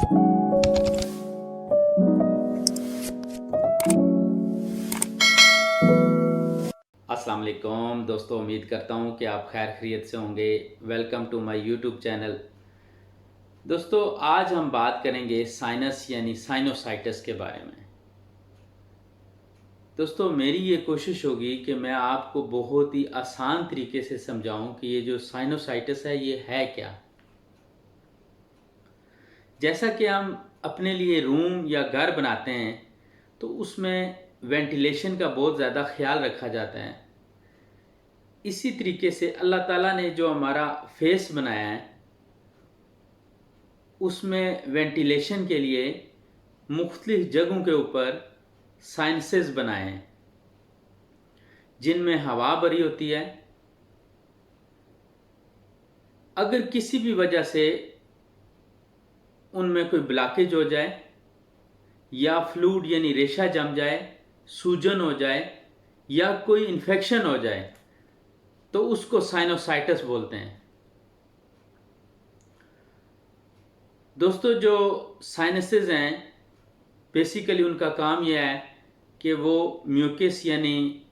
अस्सलाम वालेकुम दोस्तों, उम्मीद करता हूँ कि आप खैर खैरियत से होंगे। Welcome to my YouTube channel. दोस्तों, आज हम बात करेंगे साइनस यानी साइनोसाइटिस के बारे में। दोस्तों, मेरी ये कोशिश होगी कि मैं आपको बहुत ही आसान तरीके से समझाऊं कि ये जो साइनोसाइटिस है ये है क्या। जैसा कि हम अपने लिए रूम या घर बनाते हैं तो उसमें वेंटिलेशन का बहुत ज़्यादा ख्याल रखा जाता है। इसी तरीके से अल्लाह ताला ने जो हमारा फेस बनाया है उसमें वेंटिलेशन के लिए मुख्तलिफ जगहों के ऊपर साइनसेस बनाए हैं जिनमें हवा भरी होती है। अगर किसी भी वजह से उनमें कोई ब्लॉकेज हो जाए या फ्लूइड यानी रेशा जम जाए, सूजन हो जाए या कोई इन्फेक्शन हो जाए तो उसको साइनोसाइटिस बोलते हैं। दोस्तों, जो साइनसेस हैं बेसिकली उनका काम यह है कि वो म्यूकस यानी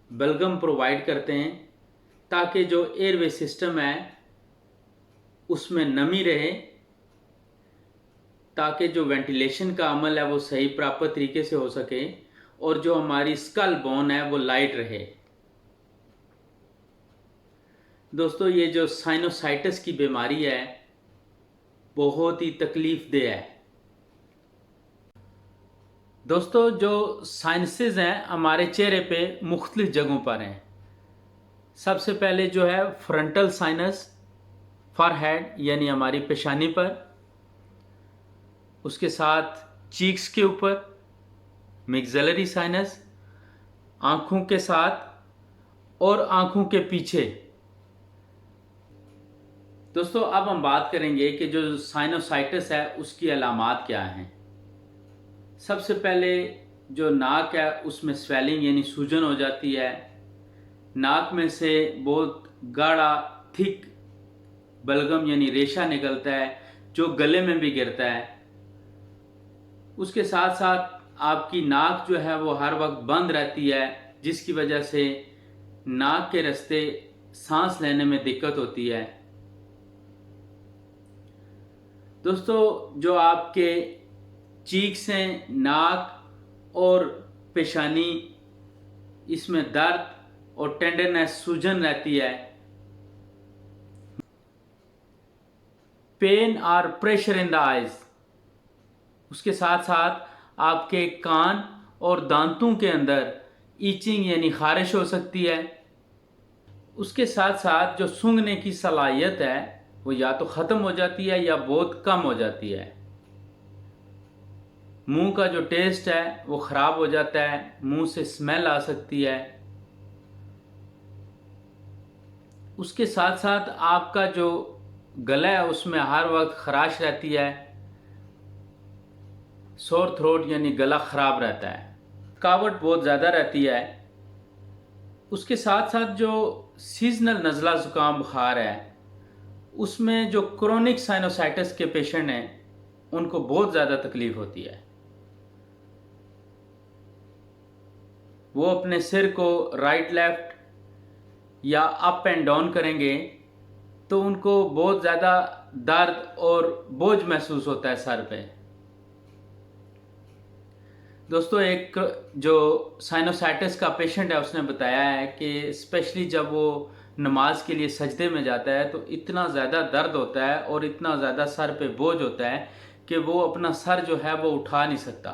बलगम प्रोवाइड करते हैं ताकि जो एयरवे सिस्टम है उसमें नमी रहे, ताकि जो वेंटिलेशन का अमल है वो सही प्रॉपर तरीके से हो सके और जो हमारी स्कल बोन है वो लाइट रहे। दोस्तों, ये जो साइनोसाइटिस की बीमारी है बहुत ही तकलीफ देह है। दोस्तों, जो साइनसेस हैं हमारे चेहरे पे मुख्तलिफ जगहों पर हैं। सबसे पहले जो है फ्रंटल साइनस, फॉरहेड यानी हमारी पेशानी पर, उसके साथ चीक्स के ऊपर मिक्सलरी साइनस, आँखों के साथ और आँखों के पीछे। दोस्तों, अब हम बात करेंगे कि जो साइनोसाइटिस है उसकी अलामात क्या हैं। सबसे पहले जो नाक है उसमें स्वेलिंग यानी सूजन हो जाती है। नाक में से बहुत गाढ़ा थिक बलगम यानी रेशा निकलता है जो गले में भी गिरता है। उसके साथ साथ आपकी नाक जो है वो हर वक्त बंद रहती है जिसकी वजह से नाक के रास्ते सांस लेने में दिक्कत होती है। दोस्तों, जो आपके चीक्स हैं, नाक और पेशानी, इसमें दर्द और टेंडरनेस सूजन रहती है। पेन और प्रेशर इन द आइज। उसके साथ साथ आपके कान और दांतों के अंदर ईचिंग यानी खारिश हो सकती है। उसके साथ साथ जो सूंघने की सलाहियत है वो या तो ख़त्म हो जाती है या बहुत कम हो जाती है। मुंह का जो टेस्ट है वो ख़राब हो जाता है, मुंह से स्मेल आ सकती है। उसके साथ साथ आपका जो गला है उसमें हर वक्त खराश रहती है, सोर थ्रोट यानी गला ख़राब रहता है, थकावट बहुत ज़्यादा रहती है। उसके साथ साथ जो सीजनल नज़ला ज़ुकाम बुखार है उसमें जो क्रोनिक साइनोसाइटिस के पेशेंट हैं उनको बहुत ज़्यादा तकलीफ़ होती है। वो अपने सिर को राइट लेफ्ट या अप एंड डाउन करेंगे तो उनको बहुत ज़्यादा दर्द और बोझ महसूस होता है सर पे। दोस्तों, एक जो साइनोसाइटिस का पेशेंट है उसने बताया है कि स्पेशली जब वो नमाज के लिए सजदे में जाता है तो इतना ज़्यादा दर्द होता है और इतना ज़्यादा सर पे बोझ होता है कि वो अपना सर जो है वो उठा नहीं सकता।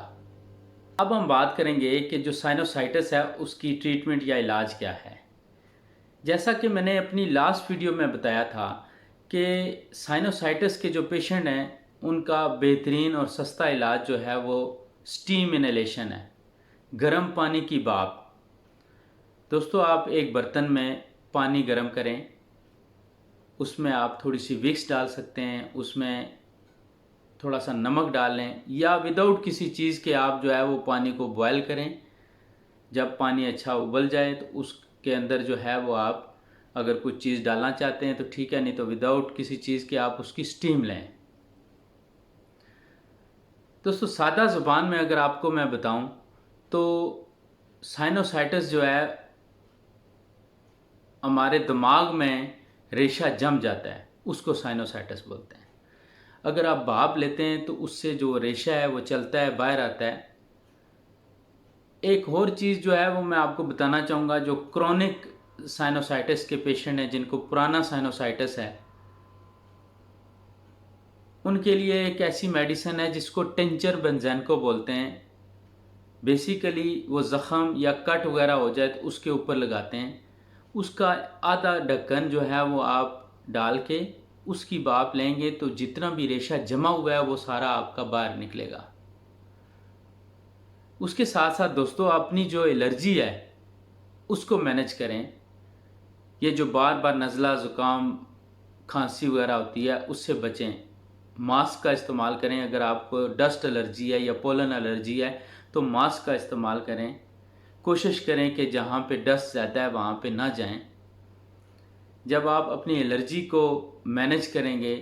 अब हम बात करेंगे कि जो साइनोसाइटिस है उसकी ट्रीटमेंट या इलाज क्या है। जैसा कि मैंने अपनी लास्ट वीडियो में बताया था कि साइनोसाइटिस के जो पेशेंट हैं उनका बेहतरीन और सस्ता इलाज जो है वो स्टीम इनहेलेशन है, गर्म पानी की भाप। दोस्तों, आप एक बर्तन में पानी गर्म करें, उसमें आप थोड़ी सी विक्स डाल सकते हैं, उसमें थोड़ा सा नमक डाल लें या विदाउट किसी चीज़ के आप जो है वो पानी को बॉयल करें। जब पानी अच्छा उबल जाए तो उसके अंदर जो है वो आप अगर कुछ चीज़ डालना चाहते हैं तो ठीक है, नहीं तो विदाउट किसी चीज़ के आप उसकी स्टीम लें। दोस्तों सादा ज़ुबान में अगर आपको मैं बताऊं तो साइनोसाइटिस जो है हमारे दिमाग में रेशा जम जाता है, उसको साइनोसाइटिस बोलते हैं। अगर आप भाप लेते हैं तो उससे जो रेशा है वो चलता है, बाहर आता है। एक और चीज़ जो है वो मैं आपको बताना चाहूँगा, जो क्रोनिक साइनोसाइटिस के पेशेंट हैं, जिनको पुराना साइनोसाइटिस है, उनके लिए एक ऐसी मेडिसिन है जिसको टिंचर बेंज़ेनको बोलते हैं। बेसिकली वो ज़ख़म या कट वगैरह हो जाए तो उसके ऊपर लगाते हैं। उसका आधा ढक्कन जो है वो आप डाल के उसकी भाप लेंगे तो जितना भी रेशा जमा हुआ है वो सारा आपका बाहर निकलेगा। उसके साथ साथ दोस्तों अपनी जो एलर्जी है उसको मैनेज करें। ये जो बार बार नज़ला, ज़ुकाम, खांसी वगैरह होती है उससे बचें। मास्क का इस्तेमाल करें। अगर आपको डस्ट एलर्जी है या पोलन एलर्जी है तो मास्क का इस्तेमाल करें। कोशिश करें कि जहाँ पे डस्ट ज़्यादा है वहाँ पे ना जाएं। जब आप अपनी एलर्जी को मैनेज करेंगे,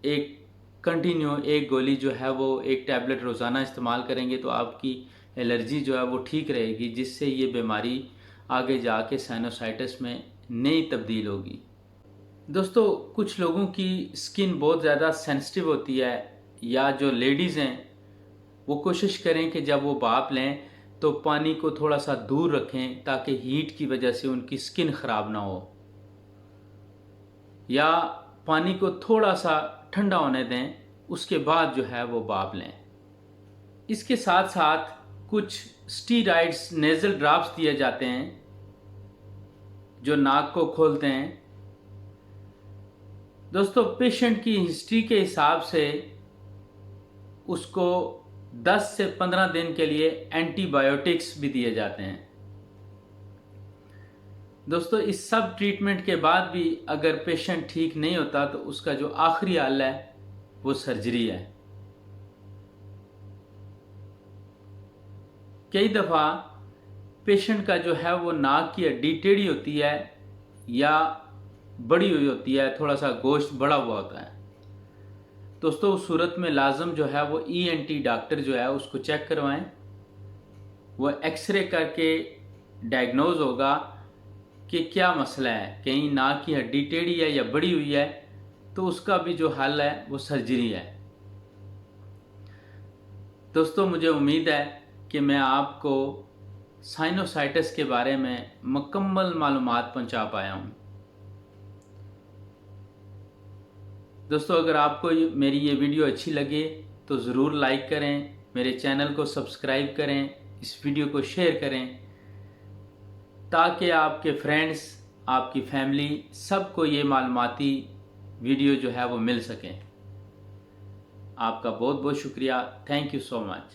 एक कंटिन्यू एक गोली जो है वो एक टैबलेट रोज़ाना इस्तेमाल करेंगे तो आपकी एलर्जी जो है वो ठीक रहेगी, जिससे ये बीमारी आगे जाके साइनोसाइटिस में नहीं तब्दील होगी। दोस्तों कुछ लोगों की स्किन बहुत ज़्यादा सेंसिटिव होती है, या जो लेडीज़ हैं वो कोशिश करें कि जब वो भाप लें तो पानी को थोड़ा सा दूर रखें ताकि हीट की वजह से उनकी स्किन ख़राब ना हो, या पानी को थोड़ा सा ठंडा होने दें, उसके बाद जो है वो भाप लें। इसके साथ साथ कुछ स्टीरॉइड्स नेज़ल ड्रॉप्स दिए जाते हैं जो नाक को खोलते हैं। दोस्तों पेशेंट की हिस्ट्री के हिसाब से उसको 10 से 15 दिन के लिए एंटीबायोटिक्स भी दिए जाते हैं। दोस्तों इस सब ट्रीटमेंट के बाद भी अगर पेशेंट ठीक नहीं होता तो उसका जो आखिरी हल है वो सर्जरी है। कई दफ़ा पेशेंट का जो है वो नाक की हड्डी टेढ़ी होती है या बड़ी हुई होती है, थोड़ा सा गोश्त बड़ा हुआ होता है। दोस्तों उस सूरत में लाजम जो है वो ENT डॉक्टर जो है उसको चेक करवाएं। वो एक्सरे करके डायग्नोज होगा कि क्या मसला है, कहीं नाक की हड्डी टेढ़ी है या बड़ी हुई है, तो उसका भी जो हल है वो सर्जरी है। दोस्तों मुझे उम्मीद है कि मैं आपको साइनोसाइटिस के बारे में मुकम्मल मालूमात पहुंचा पाया हूं। दोस्तों अगर आपको मेरी ये वीडियो अच्छी लगे तो ज़रूर लाइक करें, मेरे चैनल को सब्सक्राइब करें, इस वीडियो को शेयर करें ताकि आपके फ्रेंड्स, आपकी फैमिली, सबको ये मालूमाती वीडियो जो है वो मिल सकें। आपका बहुत बहुत शुक्रिया। Thank you so much.